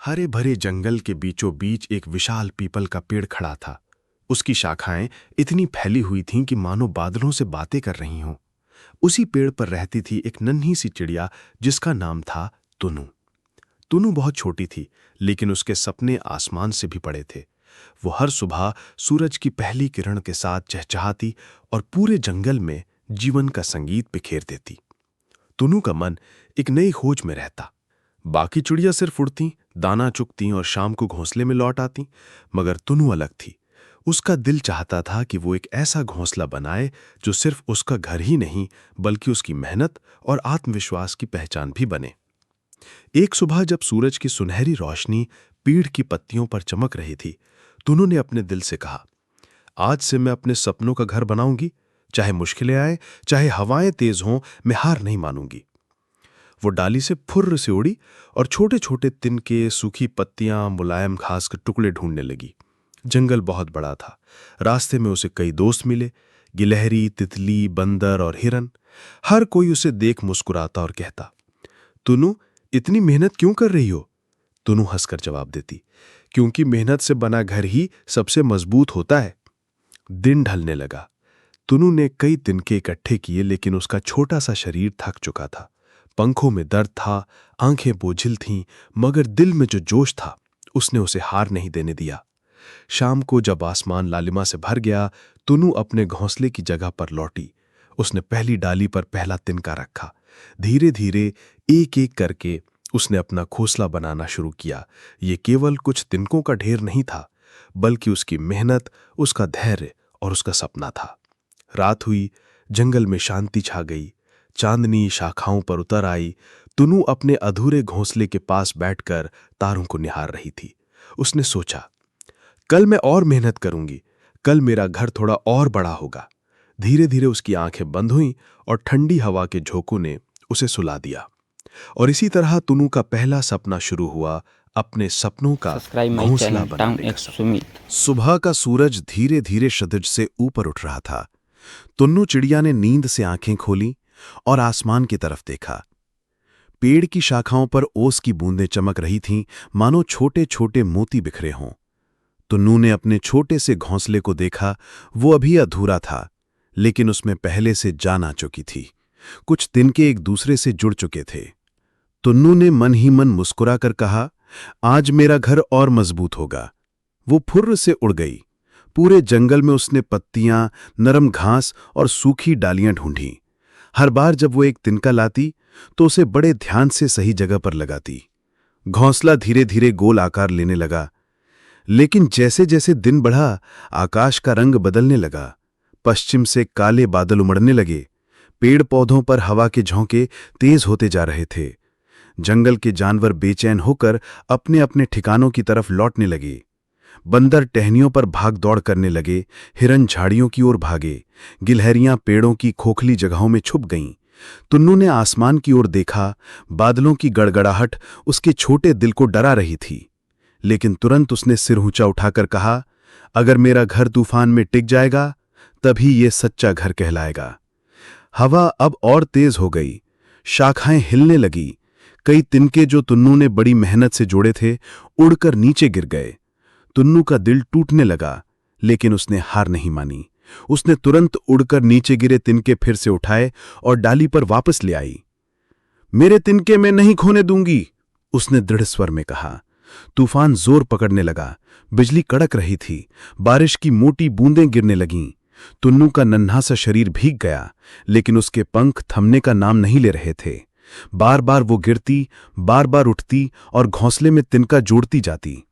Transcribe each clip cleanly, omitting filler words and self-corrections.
हरे भरे जंगल के बीचों बीच एक विशाल पीपल का पेड़ खड़ा था। उसकी शाखाएं इतनी फैली हुई थीं कि मानो बादलों से बातें कर रही हों। उसी पेड़ पर रहती थी एक नन्ही सी चिड़िया जिसका नाम था तुनु। तुनु बहुत छोटी थी, लेकिन उसके सपने आसमान से भी बड़े थे। वो हर सुबह सूरज की पहली किरण के साथ चहचहाती और पूरे जंगल में जीवन का संगीत बिखेर देती। तुनु का मन एक नई खोज में रहता। बाकी चिड़िया सिर्फ उड़ती, दाना चुगती और शाम को घोंसले में लौट आती, मगर तुनु अलग थी। उसका दिल चाहता था कि वो एक ऐसा घोंसला बनाए जो सिर्फ उसका घर ही नहीं बल्कि उसकी मेहनत और आत्मविश्वास की पहचान भी बने। एक सुबह जब सूरज की सुनहरी रोशनी पेड़ की पत्तियों पर चमक रही थी, तुनु ने अपने दिल से कहा, आज से मैं अपने सपनों का घर बनाऊंगी। चाहे मुश्किलें आए, चाहे हवाएं तेज हों, मैं हार नहीं मानूंगी। वो डाली से फुर्र से उड़ी और छोटे छोटे तिनके, सूखी पत्तियां, मुलायम घास के टुकड़े ढूंढने लगी। जंगल बहुत बड़ा था। रास्ते में उसे कई दोस्त मिले, गिलहरी, तितली, बंदर और हिरन। हर कोई उसे देख मुस्कुराता और कहता, तुनु, इतनी मेहनत क्यों कर रही हो? तुनु हंसकर जवाब देती, क्योंकि मेहनत से बना घर ही सबसे मजबूत होता है। दिन ढलने लगा। तुनु ने कई तिनके इकट्ठे किए, लेकिन उसका छोटा सा शरीर थक चुका था। पंखों में दर्द था, आंखें बोझिल थीं, मगर दिल में जो जोश था उसने उसे हार नहीं देने दिया। शाम को जब आसमान लालिमा से भर गया, तुनु अपने घोंसले की जगह पर लौटी। उसने पहली डाली पर पहला तिनका रखा। धीरे धीरे एक एक करके उसने अपना घोंसला बनाना शुरू किया। ये केवल कुछ तिनकों का ढेर नहीं था, बल्कि उसकी मेहनत, उसका धैर्य और उसका सपना था। रात हुई, जंगल में शांति छा गई। चांदनी शाखाओं पर उतर आई। तुनु अपने अधूरे घोंसले के पास बैठकर तारों को निहार रही थी। उसने सोचा, कल मैं और मेहनत करूंगी, कल मेरा घर थोड़ा और बड़ा होगा। धीरे धीरे उसकी आंखें बंद हुईं और ठंडी हवा के झोंकों ने उसे सुला दिया। और इसी तरह तुनु का पहला सपना शुरू हुआ, अपने सपनों का घोंसला बनाने का सपना। सुबह का सूरज धीरे धीरे क्षितिज से ऊपर उठ रहा था। तुन्नू चिड़िया ने नींद से आंखें खोली और आसमान की तरफ देखा। पेड़ की शाखाओं पर ओस की बूंदें चमक रही थीं, मानो छोटे छोटे मोती बिखरे हों। तुन्नू ने अपने छोटे से घोंसले को देखा। वो अभी अधूरा था, लेकिन उसमें पहले से जान आ चुकी थी। कुछ तिनके एक दूसरे से जुड़ चुके थे। तुन्नू ने मन ही मन मुस्कुराकर कहा, आज मेरा घर और मजबूत होगा। वो फुर्र से उड़ गई। पूरे जंगल में उसने पत्तियां, नरम घास और सूखी डालियां ढूंढीं। हर बार जब वो एक तिनका लाती तो उसे बड़े ध्यान से सही जगह पर लगाती। घोंसला धीरे धीरे गोल आकार लेने लगा, लेकिन जैसे जैसे दिन बढ़ा, आकाश का रंग बदलने लगा। पश्चिम से काले बादल उमड़ने लगे। पेड़ पौधों पर हवा के झोंके तेज होते जा रहे थे। जंगल के जानवर बेचैन होकर अपने अपने ठिकानों की तरफ लौटने लगे। बंदर टहनियों पर भाग दौड़ करने लगे, हिरन झाड़ियों की ओर भागे, गिलहरियां पेड़ों की खोखली जगहों में छुप गईं। तुन्नू ने आसमान की ओर देखा। बादलों की गड़गड़ाहट उसके छोटे दिल को डरा रही थी, लेकिन तुरंत उसने सिर ऊंचा उठाकर कहा, अगर मेरा घर तूफान में टिक जाएगा, तभी ये सच्चा घर कहलाएगा। हवा अब और तेज हो गई। शाखाएं हिलने लगी। कई तिनके जो तुन्नू ने बड़ी मेहनत से जोड़े थे, उड़कर नीचे गिर गए। तुन्नू का दिल टूटने लगा, लेकिन उसने हार नहीं मानी। उसने तुरंत उड़कर नीचे गिरे तिनके फिर से उठाए और डाली पर वापस ले आई। मेरे तिनके मैं नहीं खोने दूंगी, उसने दृढ़ स्वर में कहा। तूफान जोर पकड़ने लगा। बिजली कड़क रही थी। बारिश की मोटी बूंदें गिरने लगीं। तुन्नू का नन्हा सा शरीर भीग गया, लेकिन उसके पंख थमने का नाम नहीं ले रहे थे। बार बार वो गिरती, बार बार उठती और घोंसले में तिनका जोड़ती जाती।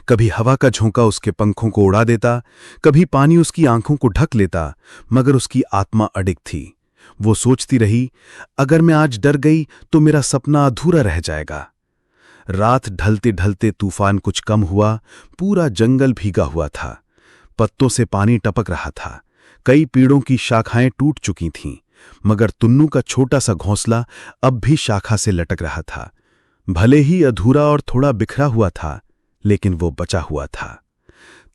कभी हवा का झोंका उसके पंखों को उड़ा देता, कभी पानी उसकी आंखों को ढक लेता, मगर उसकी आत्मा अडिग थी। वो सोचती रही, अगर मैं आज डर गई तो मेरा सपना अधूरा रह जाएगा। रात ढलते ढलते तूफान कुछ कम हुआ। पूरा जंगल भीगा हुआ था। पत्तों से पानी टपक रहा था। कई पेड़ों की शाखाएं टूट चुकी थीं, मगर तुन्नू का छोटा सा घोंसला अब भी शाखा से लटक रहा था। भले ही अधूरा और थोड़ा बिखरा हुआ था, लेकिन वो बचा हुआ था।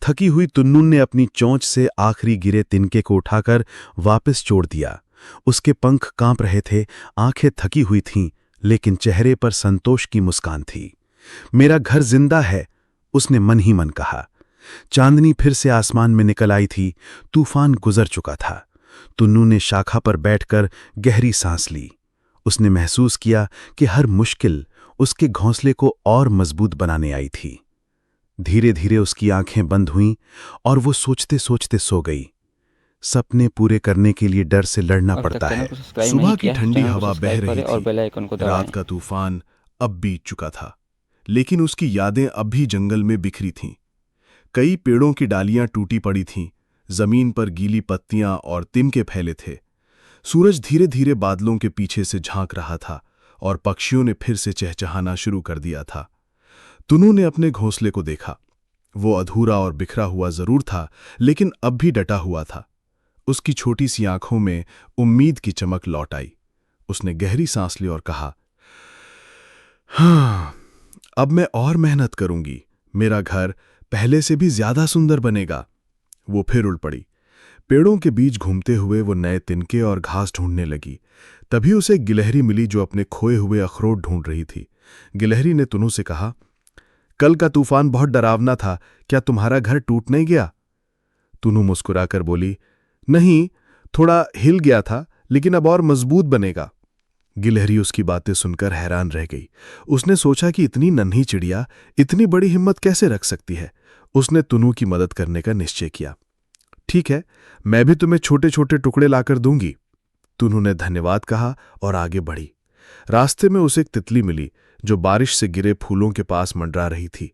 थकी हुई तुन्नू ने अपनी चोंच से आखिरी गिरे तिनके को उठाकर वापस जोड़ दिया। उसके पंख कांप रहे थे, आंखें थकी हुई थीं, लेकिन चेहरे पर संतोष की मुस्कान थी। मेरा घर जिंदा है, उसने मन ही मन कहा। चांदनी फिर से आसमान में निकल आई थी। तूफान गुजर चुका था। तुन्नू ने शाखा पर बैठकर गहरी सांस ली। उसने महसूस किया कि हर मुश्किल उसके घोंसले को और मजबूत बनाने आई थी। धीरे धीरे उसकी आंखें बंद हुईं और वो सोचते सोचते सो गई। सपने पूरे करने के लिए डर से लड़ना अब तक पड़ता चैनल है। को सब्सक्राइब नहीं सुबह की किया है तो ठंडी चैनल को हवा बह सब्सक्राइब रही करें और थी। बेल आइकन को दबाएं। रात का तूफान अब बीत चुका था, लेकिन उसकी यादें अब भी जंगल में बिखरी थीं। कई पेड़ों की डालियां टूटी पड़ी थीं, जमीन पर गीली पत्तियां और तिनके फैले थे। सूरज धीरे धीरे बादलों के पीछे से झांक रहा था और पक्षियों ने फिर से चहचहाना शुरू कर दिया था। तुनू ने अपने घोंसले को देखा। वो अधूरा और बिखरा हुआ जरूर था, लेकिन अब भी डटा हुआ था। उसकी छोटी सी आंखों में उम्मीद की चमक लौट आई। उसने गहरी सांस ली और कहा, हाँ, अब मैं और मेहनत करूंगी। मेरा घर पहले से भी ज्यादा सुंदर बनेगा। वो फिर उड़ पड़ी। पेड़ों के बीच घूमते हुए वो नए तिनके और घास ढूंढने लगी। तभी उसे एक गिलहरी मिली जो अपने खोए हुए अखरोट ढूंढ रही थी। गिलहरी ने तुनू से कहा, कल का तूफान बहुत डरावना था, क्या तुम्हारा घर टूट नहीं गया? तुनू मुस्कुराकर बोली, नहीं, थोड़ा हिल गया था, लेकिन अब और मजबूत बनेगा। गिलहरी उसकी बातें सुनकर हैरान रह गई। उसने सोचा कि इतनी नन्ही चिड़िया इतनी बड़ी हिम्मत कैसे रख सकती है। उसने तुनू की मदद करने का निश्चय किया। ठीक है, मैं भी तुम्हें छोटे छोटे टुकड़े लाकर दूंगी। तुनू ने धन्यवाद कहा और आगे बढ़ी। रास्ते में उसे एक तितली मिली जो बारिश से गिरे फूलों के पास मंडरा रही थी।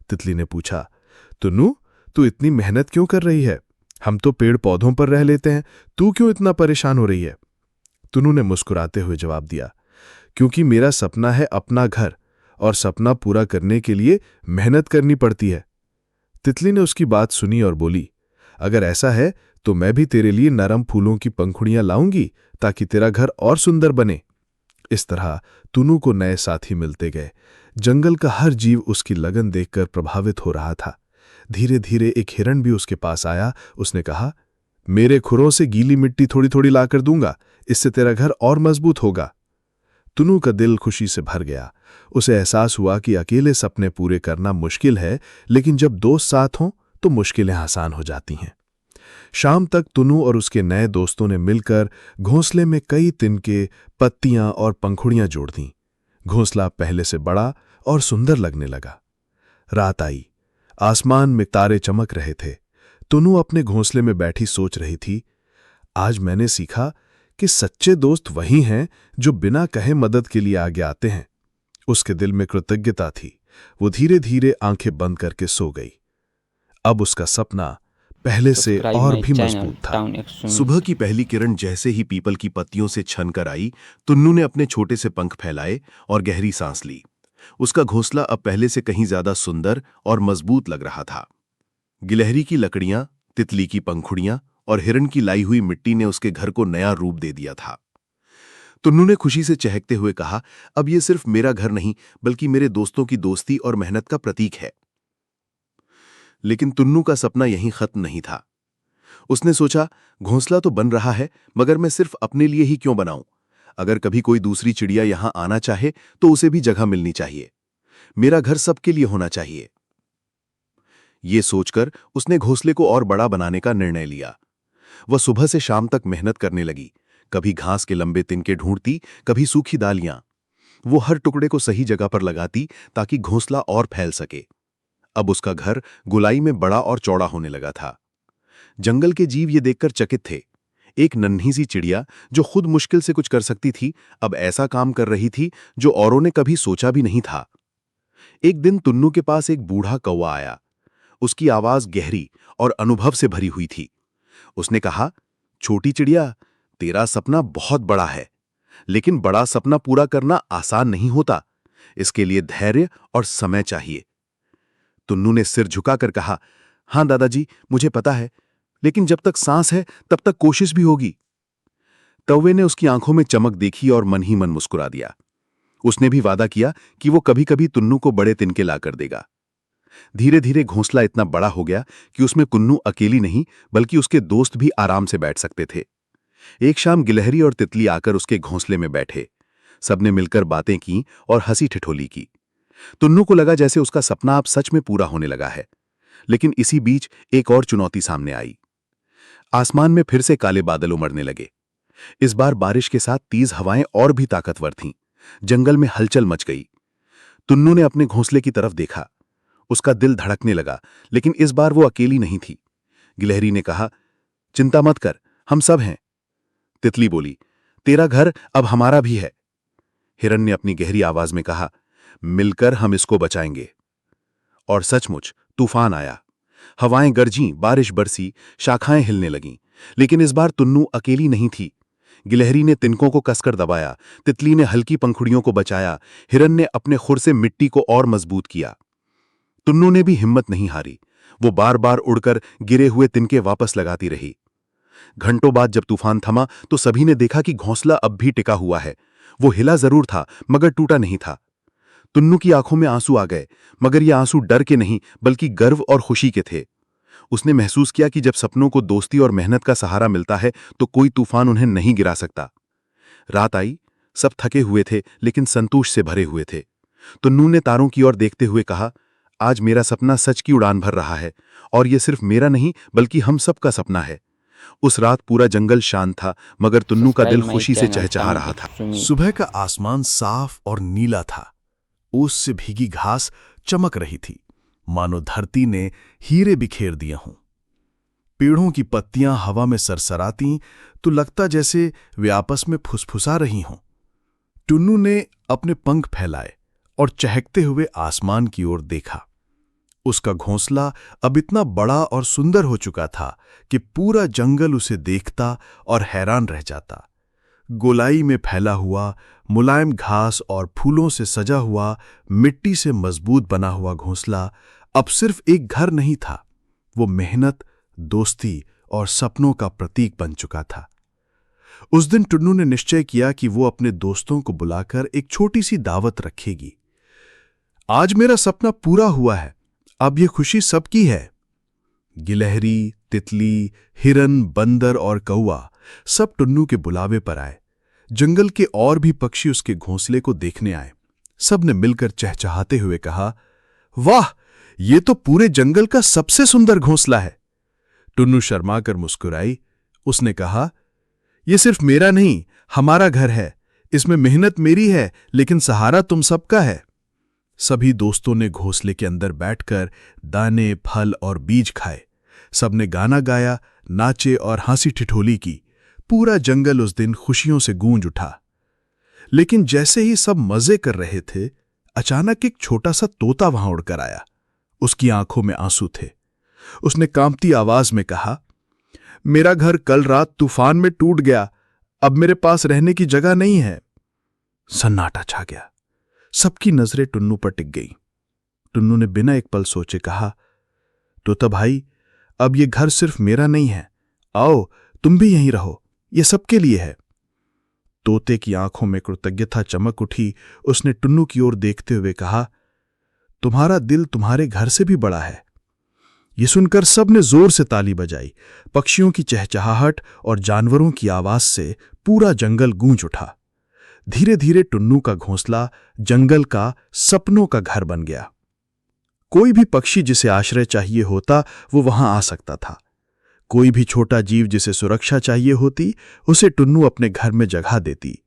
तितली ने पूछा, तुनू, तू इतनी मेहनत क्यों कर रही है? हम तो पेड़ पौधों पर रह लेते हैं, तू क्यों इतना परेशान हो रही है? तुनू ने मुस्कुराते हुए जवाब दिया, क्योंकि मेरा सपना है अपना घर, और सपना पूरा करने के लिए मेहनत करनी पड़ती है। तितली ने उसकी बात सुनी और बोली, अगर ऐसा है तो मैं भी तेरे लिए नरम फूलों की पंखुड़ियां लाऊंगी ताकि तेरा घर और सुंदर बने। इस तरह तुनू को नए साथी मिलते गए। जंगल का हर जीव उसकी लगन देखकर प्रभावित हो रहा था। धीरे धीरे एक हिरण भी उसके पास आया। उसने कहा, मेरे खुरों से गीली मिट्टी थोड़ी थोड़ी लाकर दूंगा, इससे तेरा घर और मजबूत होगा। तुनू का दिल खुशी से भर गया। उसे एहसास हुआ कि अकेले सपने पूरे करना मुश्किल है, लेकिन जब दोस्त साथ हों तो मुश्किलें आसान हो जाती हैं। शाम तक तुनू और उसके नए दोस्तों ने मिलकर घोंसले में कई तिनके, पत्तियां और पंखुड़ियां जोड़ दीं। घोंसला पहले से बड़ा और सुंदर लगने लगा। रात आई। आसमान में तारे चमक रहे थे। तुनू अपने घोंसले में बैठी सोच रही थी, आज मैंने सीखा कि सच्चे दोस्त वही हैं जो बिना कहे मदद के लिए आगे आते हैं। उसके दिल में कृतज्ञता थी। वो धीरे धीरे आंखें बंद करके सो गई। अब उसका सपना पहले से सब्सक्राइब और माय भी चैनल मजबूत था। टाउन एक्स सुबह की पहली किरण जैसे ही पीपल की पत्तियों से छन कर आई, तुन्नू ने अपने छोटे से पंख फैलाए और गहरी सांस ली। उसका घोंसला अब पहले से कहीं ज्यादा सुंदर और मजबूत लग रहा था। गिलहरी की लकड़ियां, तितली की पंखुड़ियां और हिरण की लाई हुई मिट्टी ने उसके घर को नया रूप दे दिया था। तुन्नू ने खुशी से चहकते हुए कहा, अब यह सिर्फ मेरा घर नहीं, बल्कि मेरे दोस्तों की दोस्ती और मेहनत का प्रतीक है। लेकिन तुन्नू का सपना यहीं खत्म नहीं था। उसने सोचा, घोंसला तो बन रहा है, मगर मैं सिर्फ अपने लिए ही क्यों बनाऊं? अगर कभी कोई दूसरी चिड़िया यहां आना चाहे तो उसे भी जगह मिलनी चाहिए। मेरा घर सबके लिए होना चाहिए। ये सोचकर उसने घोंसले को और बड़ा बनाने का निर्णय लिया। वह सुबह से शाम तक मेहनत करने लगी। कभी घास के लंबे तिनके ढूंढती, कभी सूखी दालियां। वो हर टुकड़े को सही जगह पर लगाती ताकि घोंसला और फैल सके। अब उसका घर गोलाई में बड़ा और चौड़ा होने लगा था। जंगल के जीव ये देखकर चकित थे। एक नन्ही सी चिड़िया जो खुद मुश्किल से कुछ कर सकती थी, अब ऐसा काम कर रही थी जो औरों ने कभी सोचा भी नहीं था। एक दिन तुन्नू के पास एक बूढ़ा कौवा आया। उसकी आवाज गहरी और अनुभव से भरी हुई थी। उसने कहा, छोटी चिड़िया, तेरा सपना बहुत बड़ा है, लेकिन बड़ा सपना पूरा करना आसान नहीं होता। इसके लिए धैर्य और समय चाहिए। तुन्नू ने सिर झुकाकर कहा, हां दादाजी, मुझे पता है, लेकिन जब तक सांस है तब तक कोशिश भी होगी। कौवे ने उसकी आंखों में चमक देखी और मन ही मन मुस्कुरा दिया। उसने भी वादा किया कि वो कभी कभी तुन्नू को बड़े तिनके लाकर देगा। धीरे धीरे घोंसला इतना बड़ा हो गया कि उसमें कुन्नू अकेली नहीं, बल्कि उसके दोस्त भी आराम से बैठ सकते थे। एक शाम गिलहरी और तितली आकर उसके घोंसले में बैठे। सबने मिलकर बातें की और हंसी ठिठोली की। टुन्नू को लगा जैसे उसका सपना अब सच में पूरा होने लगा है। लेकिन इसी बीच एक और चुनौती सामने आई। आसमान में फिर से काले बादल उमड़ने लगे। इस बार बारिश के साथ तेज हवाएं और भी ताकतवर थीं। जंगल में हलचल मच गई। टुन्नू ने अपने घोंसले की तरफ देखा। उसका दिल धड़कने लगा, लेकिन इस बार वो अकेली नहीं थी। गिलहरी ने कहा, चिंता मत कर, हम सब हैं। तितली बोली, तेरा घर अब हमारा भी है। हिरन ने अपनी गहरी आवाज में कहा, मिलकर हम इसको बचाएंगे। और सचमुच तूफान आया। हवाएं गरजीं, बारिश बरसी, शाखाएं हिलने लगीं। लेकिन इस बार टुन्नू अकेली नहीं थी। गिलहरी ने तिनकों को कसकर दबाया, तितली ने हल्की पंखुड़ियों को बचाया, हिरन ने अपने खुर से मिट्टी को और मजबूत किया। टुन्नू ने भी हिम्मत नहीं हारी। वो बार बार उड़कर गिरे हुए तिनके वापस लगाती रही। घंटों बाद जब तूफान थमा तो सभी ने देखा कि घोंसला अब भी टिका हुआ है। वो हिला जरूर था, मगर टूटा नहीं था। टुन्नू की आंखों में आंसू आ गए, मगर ये आंसू डर के नहीं बल्कि गर्व और खुशी के थे। उसने महसूस किया कि जब सपनों को दोस्ती और मेहनत का सहारा मिलता है तो कोई तूफान उन्हें नहीं गिरा सकता। रात आई, सब थके हुए थे लेकिन संतोष से भरे हुए थे। टुन्नू ने तारों की ओर देखते हुए कहा, आज मेरा सपना सच की उड़ान भर रहा है, और ये सिर्फ मेरा नहीं बल्कि हम सबका सपना है। उस रात पूरा जंगल शांत था, मगर टुन्नू का दिल खुशी से चहचहा रहा था। सुबह का आसमान साफ और नीला था। ओस से भीगी घास चमक रही थी, मानो धरती ने हीरे बिखेर दिए हों। पेड़ों की पत्तियां हवा में सरसराती तो लगता जैसे वे आपस में फुसफुसा रही हों। टुन्नू ने अपने पंख फैलाए और चहकते हुए आसमान की ओर देखा। उसका घोंसला अब इतना बड़ा और सुंदर हो चुका था कि पूरा जंगल उसे देखता और हैरान रह जाता। गोलाई में फैला हुआ, मुलायम घास और फूलों से सजा हुआ, मिट्टी से मजबूत बना हुआ घोंसला अब सिर्फ एक घर नहीं था, वो मेहनत, दोस्ती और सपनों का प्रतीक बन चुका था। उस दिन टुन्नू ने निश्चय किया कि वो अपने दोस्तों को बुलाकर एक छोटी सी दावत रखेगी। आज मेरा सपना पूरा हुआ है, अब ये खुशी सबकी है। गिलहरी, तितली, हिरन, बंदर और कौआ सब टुन्नू के बुलावे पर आए। जंगल के और भी पक्षी उसके घोंसले को देखने आए। सब ने मिलकर चहचहाते हुए कहा, वाह, ये तो पूरे जंगल का सबसे सुंदर घोंसला है। टुन्नू शर्माकर मुस्कुराई। उसने कहा, यह सिर्फ मेरा नहीं, हमारा घर है। इसमें मेहनत मेरी है, लेकिन सहारा तुम सबका है। सभी दोस्तों ने घोंसले के अंदर बैठकर दाने, फल और बीज खाए। सबने गाना गाया, नाचे और हंसी ठिठोली की। पूरा जंगल उस दिन खुशियों से गूंज उठा। लेकिन जैसे ही सब मजे कर रहे थे, अचानक एक छोटा सा तोता वहां उड़कर आया। उसकी आंखों में आंसू थे। उसने कांपती आवाज में कहा, मेरा घर कल रात तूफान में टूट गया, अब मेरे पास रहने की जगह नहीं है। सन्नाटा छा गया। सबकी नजरें टुन्नू पर टिक गईं। टुन्नू ने बिना एक पल सोचे कहा, तोता भाई, अब ये घर सिर्फ मेरा नहीं है, आओ तुम भी यहीं रहो, ये सबके लिए है। तोते की आंखों में कृतज्ञता चमक उठी। उसने टुन्नू की ओर देखते हुए कहा, तुम्हारा दिल तुम्हारे घर से भी बड़ा है। ये सुनकर सबने जोर से ताली बजाई। पक्षियों की चहचहाहट और जानवरों की आवाज से पूरा जंगल गूंज उठा। धीरे धीरे टुन्नू का घोंसला जंगल का सपनों का घर बन गया। कोई भी पक्षी जिसे आश्रय चाहिए होता वो वहां आ सकता था। कोई भी छोटा जीव जिसे सुरक्षा चाहिए होती उसे टुन्नू अपने घर में जगह देती।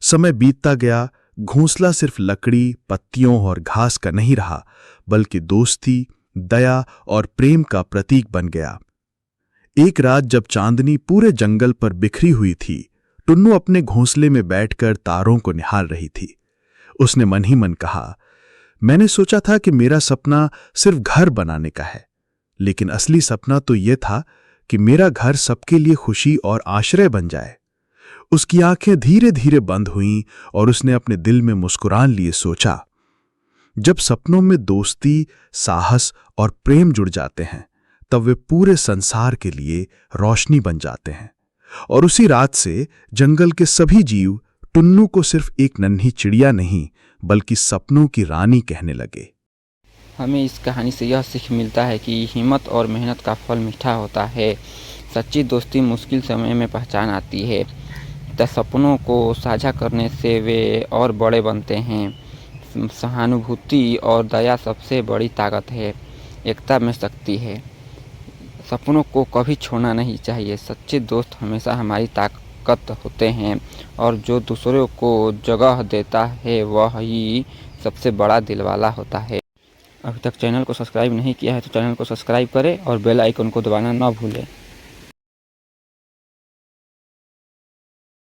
समय बीतता गया। घोंसला सिर्फ लकड़ी, पत्तियों और घास का नहीं रहा, बल्कि दोस्ती, दया और प्रेम का प्रतीक बन गया। एक रात जब चांदनी पूरे जंगल पर बिखरी हुई थी, टुन्नू अपने घोंसले में बैठकर तारों को निहार रही थी। उसने मन ही मन कहा, मैंने सोचा था कि मेरा सपना सिर्फ घर बनाने का है, लेकिन असली सपना तो यह था कि मेरा घर सबके लिए खुशी और आश्रय बन जाए। उसकी आंखें धीरे धीरे बंद हुईं और उसने अपने दिल में मुस्कुरान लिए सोचा, जब सपनों में दोस्ती, साहस और प्रेम जुड़ जाते हैं तब वे पूरे संसार के लिए रोशनी बन जाते हैं। और उसी रात से जंगल के सभी जीव टुन्नू को सिर्फ एक नन्ही चिड़िया नहीं बल्कि सपनों की रानी कहने लगे। हमें इस कहानी से यह सीख मिलता है कि हिम्मत और मेहनत का फल मीठा होता है। सच्ची दोस्ती मुश्किल समय में पहचान आती है। सपनों को साझा करने से वे और बड़े बनते हैं। सहानुभूति और दया सबसे बड़ी ताकत है। एकता में शक्ति है। सपनों को कभी छोड़ना नहीं चाहिए। सच्चे दोस्त हमेशा हमारी ताकत होते हैं और जो दूसरों को जगह देता है वह ही सबसे बड़ा दिलवाला होता है। अभी तक चैनल को सब्सक्राइब नहीं किया है तो चैनल को सब्सक्राइब करें और बेल आइकन को दबाना ना भूलें।